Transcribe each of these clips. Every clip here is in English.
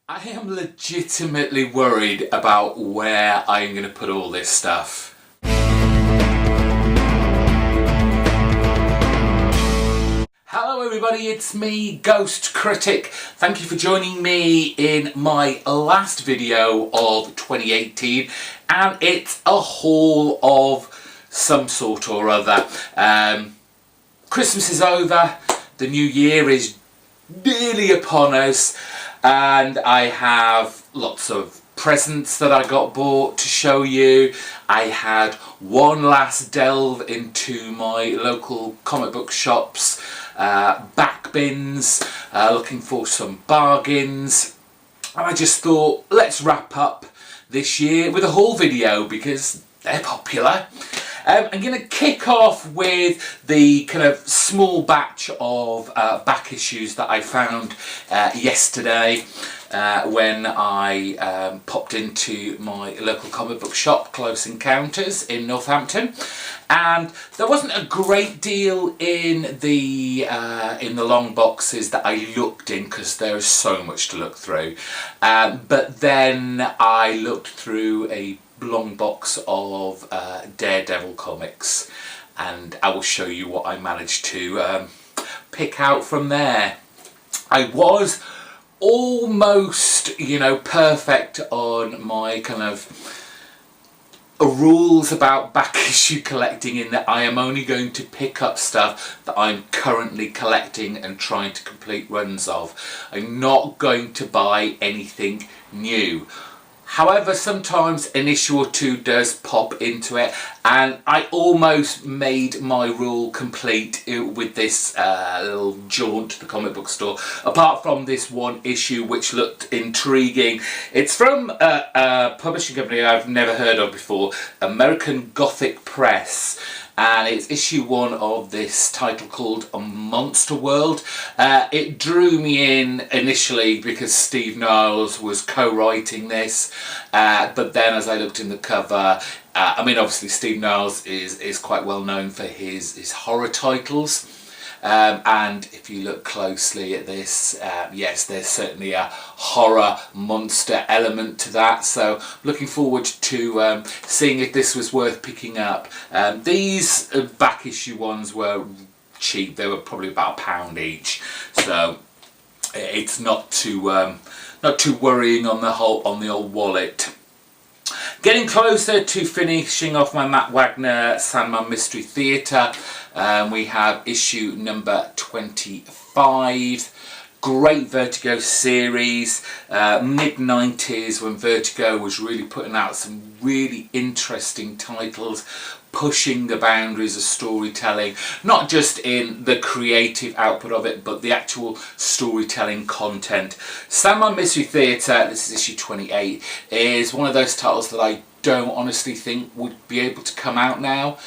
I am legitimately worried about where I'm going to put all this stuff. Hello everybody, it's me, GhostCritic. Thank you for joining me in my last video of 2018, and it's a haul of some sort or other. Christmas is over, the new year is nearly upon us, and I have lots of presents that I got bought to show you. I had one last delve into my local comic book shops, back bins, looking for some bargains, and I just thought, let's wrap up this year with a haul video because they're popular. I'm going to kick off with the kind of small batch of back issues that I found yesterday when I popped into my local comic book shop, Close Encounters in Northampton, and there wasn't a great deal in the long boxes that I looked in because there's so much to look through. But then I looked through a long box of Daredevil comics, and I will show you what I managed to pick out from there. I was almost, perfect on my kind of rules about back issue collecting, in that I am only going to pick up stuff that I'm currently collecting and trying to complete runs of. I'm not going to buy anything new. However, sometimes an issue or two does pop into it, and I almost made my rule complete with this little jaunt to the comic book store, apart from this one issue which looked intriguing. It's from a publishing company I've never heard of before, American Gothic Press. And it's issue 1 of this title called A Monster World. It drew me in initially because Steve Niles was co-writing this, but then as I looked in the cover, obviously Steve Niles is quite well known for his horror titles. And if you look closely at this, yes, there's certainly a horror monster element to that. So looking forward to seeing if this was worth picking up. These back issue ones were cheap. They were probably about £1 each. So it's not too worrying on the old wallet. Getting closer to finishing off my Matt Wagner Sandman Mystery Theatre, we have issue number 25. Great Vertigo series, mid-90s, when Vertigo was really putting out some really interesting titles, pushing the boundaries of storytelling, not just in the creative output of it, but the actual storytelling content. Sandman Mystery Theatre, this is issue 28, is one of those titles that I don't honestly think would be able to come out now,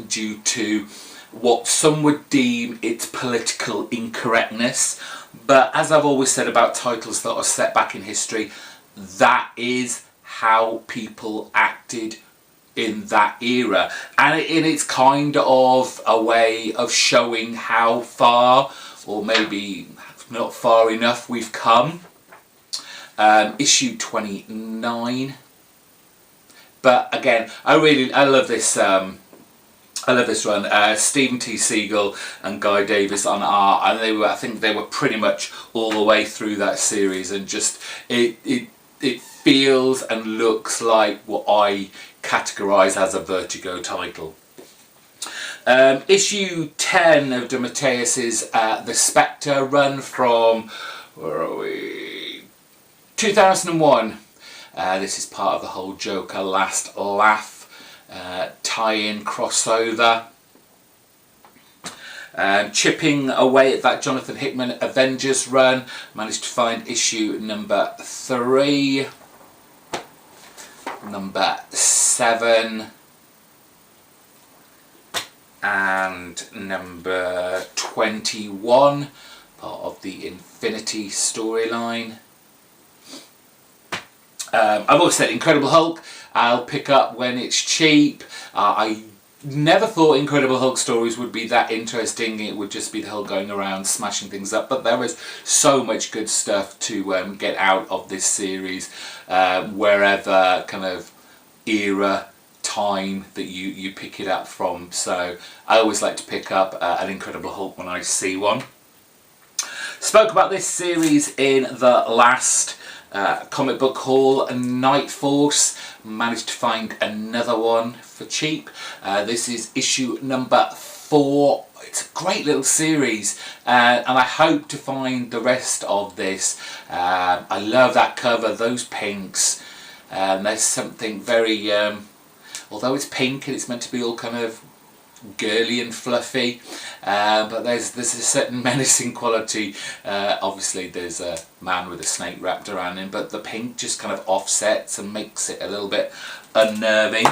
due to what some would deem its political incorrectness. But as I've always said about titles that are set back in history, that is how people acted in that era, and it's kind of a way of showing how far, or maybe not far enough, we've come. Issue 29. But again, I love this. I love this run. Stephen T. Siegel and Guy Davis on art, and I think they were pretty much all the way through that series, and just it feels and looks like what I categorise as a Vertigo title. Issue 10 of DeMatteis's The Spectre run from, where are we? 2001. This is part of the whole Joker Last Laugh tie-in crossover. Chipping away at that Jonathan Hickman Avengers run, managed to find issue number 3, number 7, and number 21, part of the Infinity storyline. I've always said Incredible Hulk I'll pick up when it's cheap. I never thought Incredible Hulk stories would be that interesting. It would just be the Hulk going around smashing things up, but there was so much good stuff to get out of this series, wherever kind of era, time that you pick it up from. So I always like to pick up an Incredible Hulk when I see one. Spoke about this series in the last comic book haul, Night Force. Managed to find another one for cheap. This is issue number 4. It's a great little series, and I hope to find the rest of this. I love that cover, those pinks. There's something very, although it's pink and it's meant to be all kind of girly and fluffy, but there's a certain menacing quality. Obviously there's a man with a snake wrapped around him, but the pink just kind of offsets and makes it a little bit unnerving.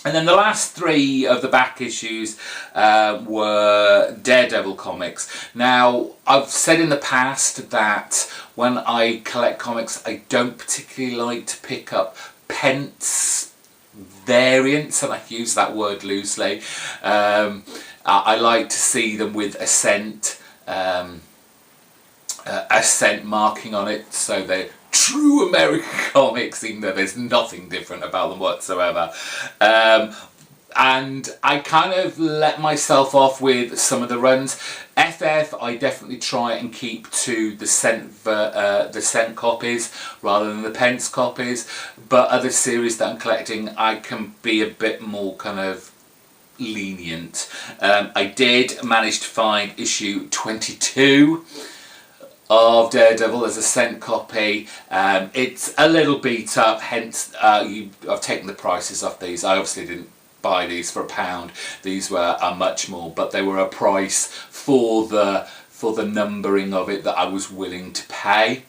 And then the last 3 of the back issues were Daredevil comics. Now, I've said in the past that when I collect comics, I don't particularly like to pick up pence variants, and I use that word loosely. I like to see them with a cent marking on it, so they're true American comics, even though there's nothing different about them whatsoever. And I kind of let myself off with some of the runs. FF, I definitely try and keep to the cent copies rather than the pence copies. But other series that I'm collecting, I can be a bit more kind of lenient. I did manage to find issue 22 of Daredevil as a cent copy. It's a little beat up, hence I've taken the prices off these. I obviously didn't buy these for £1. These were much more, but they were a price for the numbering of it that I was willing to pay.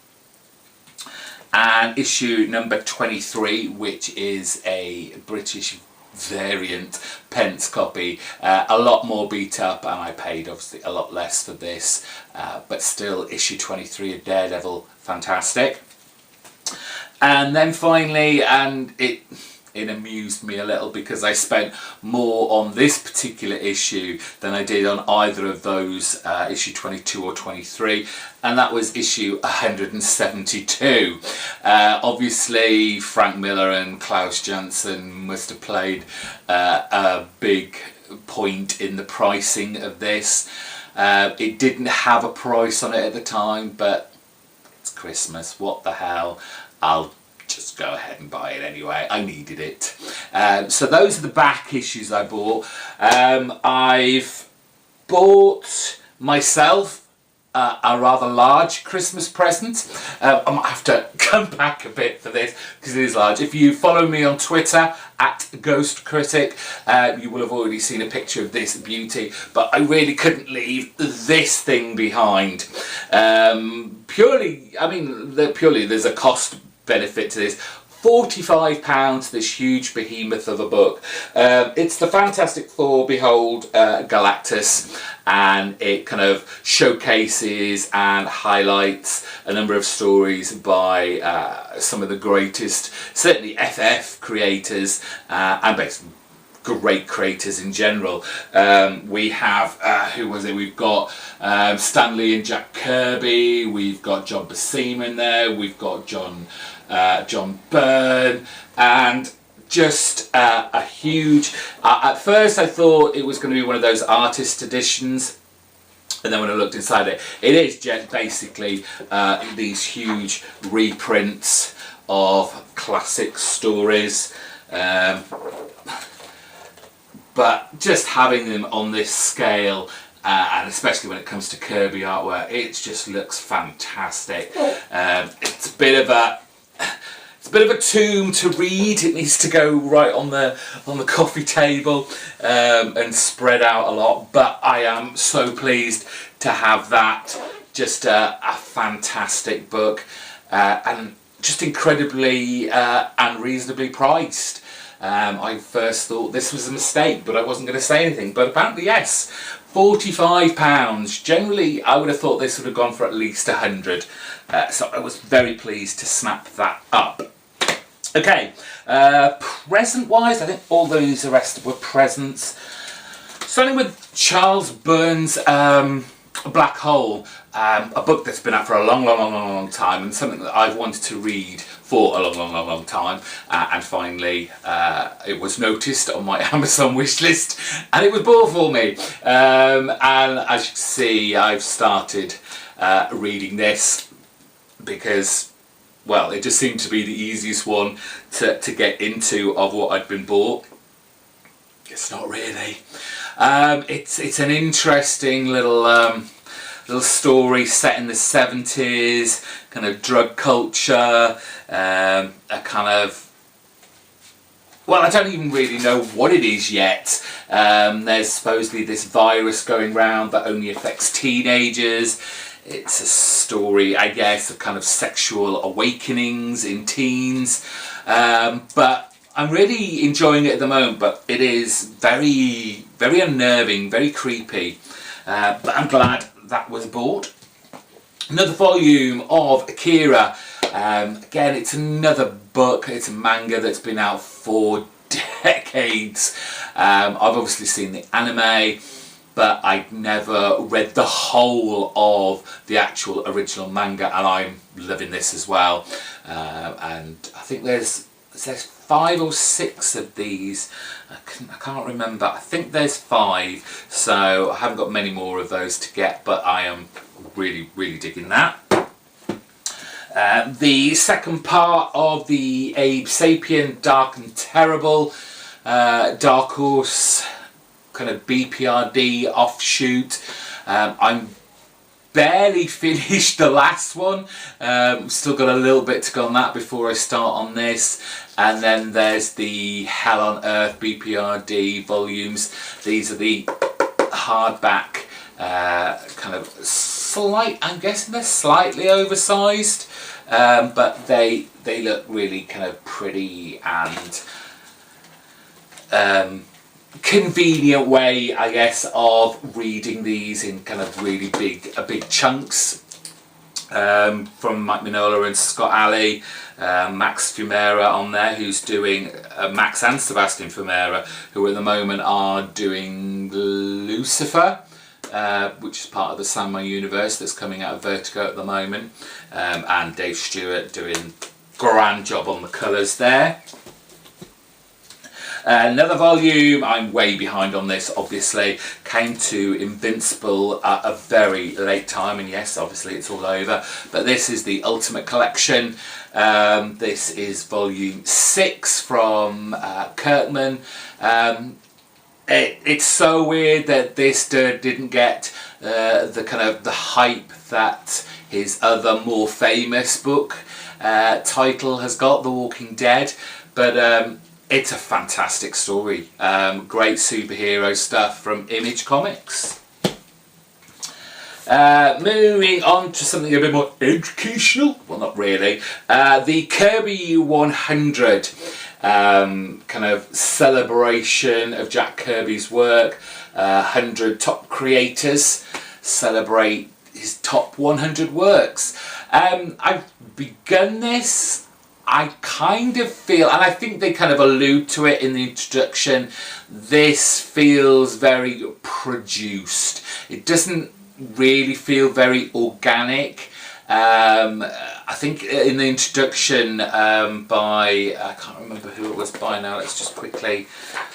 And issue number 23, which is a British variant pence copy, a lot more beat up, and I paid obviously a lot less for this, but still issue 23 of Daredevil, fantastic. And then finally, and it amused me a little because I spent more on this particular issue than I did on either of those, issue 22 or 23, and that was issue 172. Obviously Frank Miller and Klaus Janson must have played a big point in the pricing of this. It didn't have a price on it at the time, but it's Christmas, what the hell, I'll just go ahead and buy it anyway. I needed it. So those are the back issues I bought. I've bought myself a rather large Christmas present. I might have to come back a bit for this because it is large. If you follow me on Twitter at GhostCritic, you will have already seen a picture of this beauty, but I really couldn't leave this thing behind. Purely there's a cost benefit to this. £45, this huge behemoth of a book. It's the Fantastic Four Behold Galactus, and it kind of showcases and highlights a number of stories by some of the greatest, certainly FF creators, and basically great creators in general. We have, who was it? We've got Stan Lee and Jack Kirby, we've got John Buscema in there, we've got John Byrne, and just a huge... at first I thought it was going to be one of those artist editions, and then when I looked inside it, it is just basically these huge reprints of classic stories. But just having them on this scale, and especially when it comes to Kirby artwork, it just looks fantastic. It's a bit of a tomb to read. It needs to go right on the coffee table and spread out a lot. But I am so pleased to have that. Just a fantastic book, and just incredibly unreasonably priced. I first thought this was a mistake, but I wasn't going to say anything. But apparently, yes, £45. Generally, I would have thought this would have gone for at least £100. So I was very pleased to snap that up. Okay, present-wise, I think all those rest were presents. Starting with Charles Burns' Black Hole, a book that's been out for a long time, and something that I've wanted to read for a long time, and finally it was noticed on my Amazon wish list, and it was bought for me. And as you can see, I've started reading this because, well, it just seemed to be the easiest one to get into of what I'd been bought. It's not really. It's an interesting little story set in the 70s, kind of drug culture, a kind of, well, I don't even really know what it is yet. There's supposedly this virus going around that only affects teenagers. It's a story, I guess, of kind of sexual awakenings in teens. But I'm really enjoying it at the moment, but it is very, very unnerving, very creepy. But I'm glad that was bought. Another volume of Akira. Again, it's another book. It's a manga that's been out for decades. I've obviously seen the anime, but I've never read the whole of the actual original manga, and I'm loving this as well. And I think there's 5 or 6 of these. I can't remember. I think there's 5, so I haven't got many more of those to get, but I am really, really digging that. The second part of the Abe Sapien Dark and Terrible, Dark Horse kind of BPRD offshoot. I'm barely finished the last one. Still got a little bit to go on that before I start on this. And then there's the Hell on Earth BPRD volumes. These are the hardback, kind of I'm guessing they're slightly oversized, but they look really kind of pretty and convenient way, I guess, of reading these in kind of really big chunks. From Mike Mignola and Scott Alley, Max Fumera on there, who's doing Max and Sebastian Fumera, who at the moment are doing Lucifer, which is part of the Sandman universe that's coming out of Vertigo at the moment, and Dave Stewart doing a grand job on the colours there. Another volume, I'm way behind on this obviously, came to Invincible at a very late time, and yes, obviously it's all over, but this is the Ultimate Collection. This is volume 6 from Kirkman. It's so weird that this didn't get the kind of the hype that his other more famous book title has got, The Walking Dead, but it's a fantastic story. Great superhero stuff from Image Comics. Moving on to something a bit more educational. Well, not really. The Kirby 100 kind of celebration of Jack Kirby's work. 100 top creators celebrate his top 100 works. I've begun this. I kind of feel, and I think they kind of allude to it in the introduction, this feels very produced. It doesn't really feel very organic. I think in the introduction by, I can't remember who it was by now, let's just quickly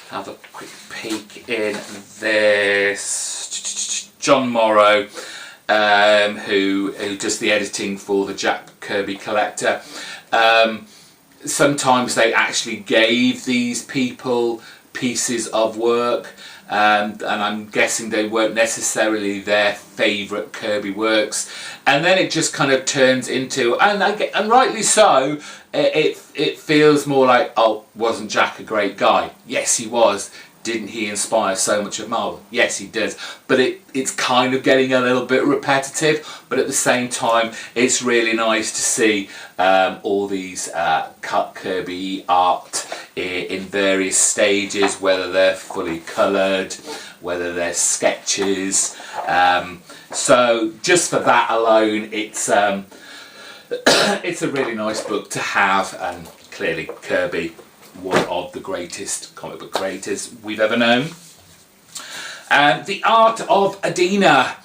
have a quick peek in this. John Morrow, who does the editing for the Jack Kirby Collector. Sometimes they actually gave these people pieces of work, and I'm guessing they weren't necessarily their favourite Kirby works, and then it just kind of turns into, and rightly so, it feels more like, oh, wasn't Jack a great guy? Yes, he was. Didn't he inspire so much of Marvel? Yes, he does. But it's kind of getting a little bit repetitive, but at the same time, it's really nice to see all these cut Kirby art in various stages, whether they're fully coloured, whether they're sketches. So just for that alone, it's a really nice book to have and clearly Kirby, one of the greatest comic book creators we've ever known. The Art of Adina,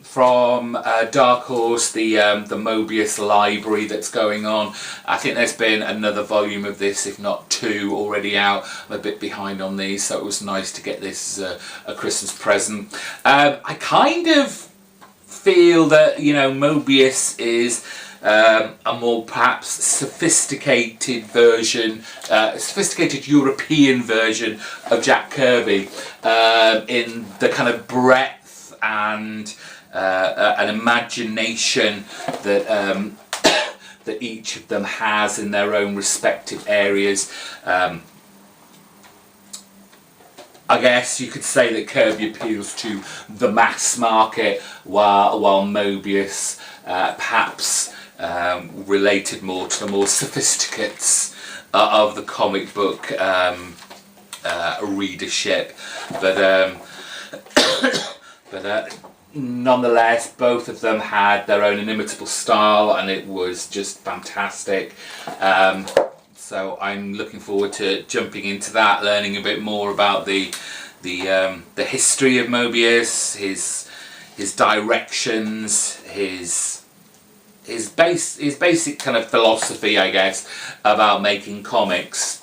from Dark Horse, the Mobius library that's going on. I think there's been another volume of this, if not two, already out. I'm a bit behind on these, so it was nice to get this as a Christmas present. I kind of feel that, you know, Mobius is a more perhaps sophisticated version, sophisticated European version of Jack Kirby, in the kind of breadth and an imagination that that each of them has in their own respective areas. I guess you could say that Kirby appeals to the mass market, while Mobius perhaps related more to the more sophisticates of the comic book readership. But nonetheless, both of them had their own inimitable style, and it was just fantastic. So I'm looking forward to jumping into that, learning a bit more about the history of Mobius, his directions, his basic kind of philosophy, I guess, about making comics.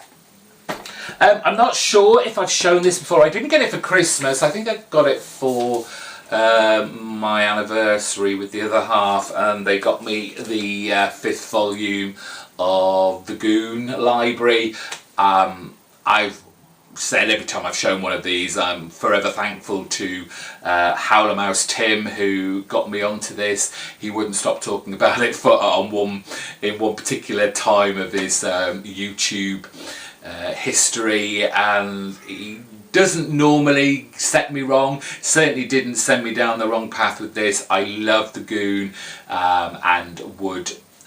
I'm not sure if I've shown this before. I didn't get it for Christmas. I think I got it for my anniversary with the other half, and they got me the 5th volume of the Goon library. I've said every time I've shown one of these, I'm forever thankful to Howler Mouse Tim, who got me onto this. He wouldn't stop talking about it in one particular time of his YouTube history, and he doesn't normally set me wrong. Certainly didn't send me down the wrong path with this. I love the Goon,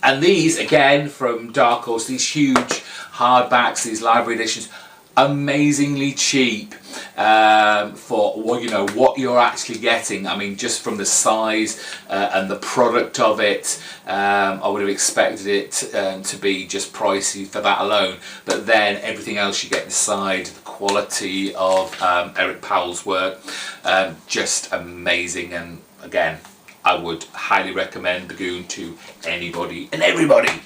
and these again from Dark Horse, these huge hardbacks, these library editions, amazingly cheap for what you're actually getting. I mean, just from the size and the product of it, I would have expected it to be just pricey for that alone. But then everything else you get inside, the quality of Eric Powell's work, just amazing. And again, I would highly recommend the Goon to anybody and everybody.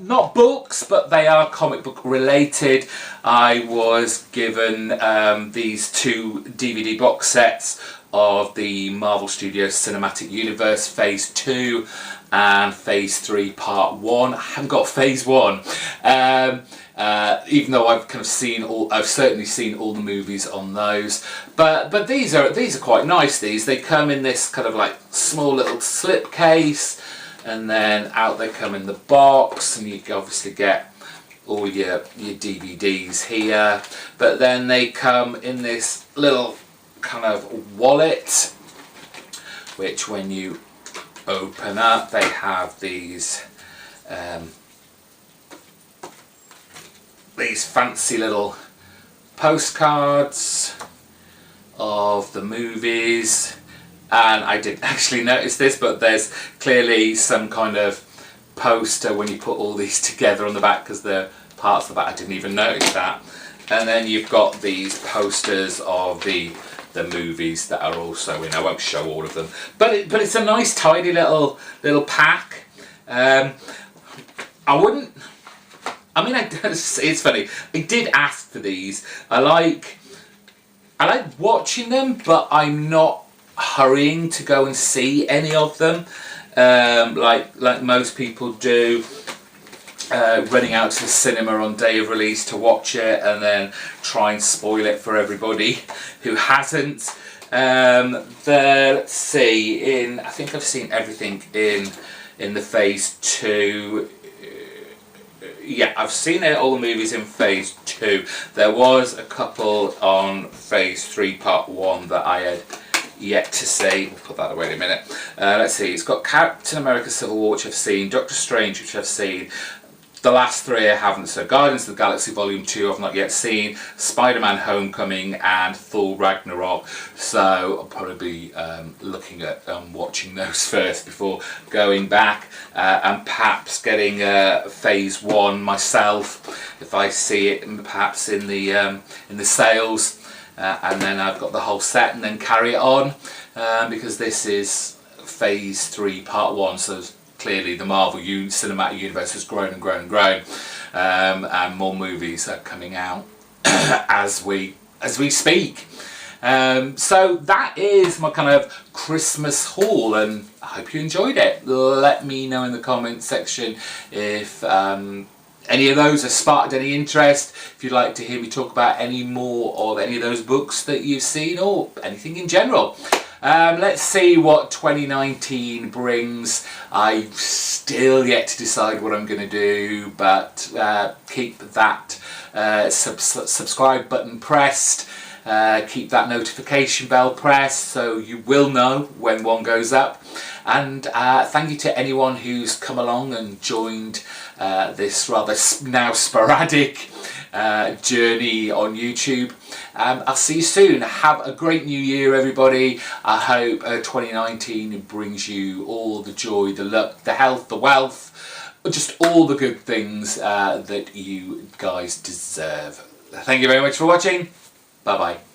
Not books, but they are comic book related. I was given these 2 DVD box sets of the Marvel Studios Cinematic Universe Phase 2 and Phase 3 Part 1. I haven't got Phase 1, even though I've certainly seen all the movies on those. But these are quite nice. They come in this kind of like small little slip case, and then out they come in the box, and you obviously get all your DVDs here. But then they come in this little kind of wallet, which when you open up, they have these fancy little postcards of the movies. And I didn't actually notice this, but there's clearly some kind of poster when you put all these together on the back, because the parts of the back, I didn't even notice that. And then you've got these posters of the movies that are also in. I won't show all of them, but it's a nice tidy little pack. It's funny, I did ask for these. I like watching them, but I'm not hurrying to go and see any of them, like most people do, running out to the cinema on day of release to watch it and then try and spoil it for everybody who hasn't. Let's see, I think I've seen everything in the Phase 2. Yeah, I've seen all the movies in Phase 2. There was a couple on Phase 3 Part 1 that I had yet to see. We'll put that away in a minute. Let's see, it's got Captain America Civil War, which I've seen, Doctor Strange, which I've seen, The last three I haven't, so Guardians of the Galaxy Volume 2 I've not yet seen, Spider-Man Homecoming and Thor Ragnarok, so I'll probably be looking at watching those first before going back and perhaps getting Phase 1 myself if I see it perhaps in the sales, and then I've got the whole set and then carry it on, because this is Phase 3 Part 1, so clearly the Marvel Cinematic Universe has grown and grown and grown, and more movies are coming out as we speak. So that is my kind of Christmas haul, and I hope you enjoyed it. Let me know in the comments section if any of those have sparked any interest, if you'd like to hear me talk about any more of any of those books that you've seen, or anything in general. Let's see what 2019 brings. I've still yet to decide what I'm going to do, but keep that subscribe button pressed, keep that notification bell pressed so you will know when one goes up, and thank you to anyone who's come along and joined this rather now sporadic journey on YouTube. I'll see you soon. Have a great new year, everybody. I hope 2019 brings you all the joy, the luck, the health, the wealth, just all the good things that you guys deserve. Thank you very much for watching. Bye bye.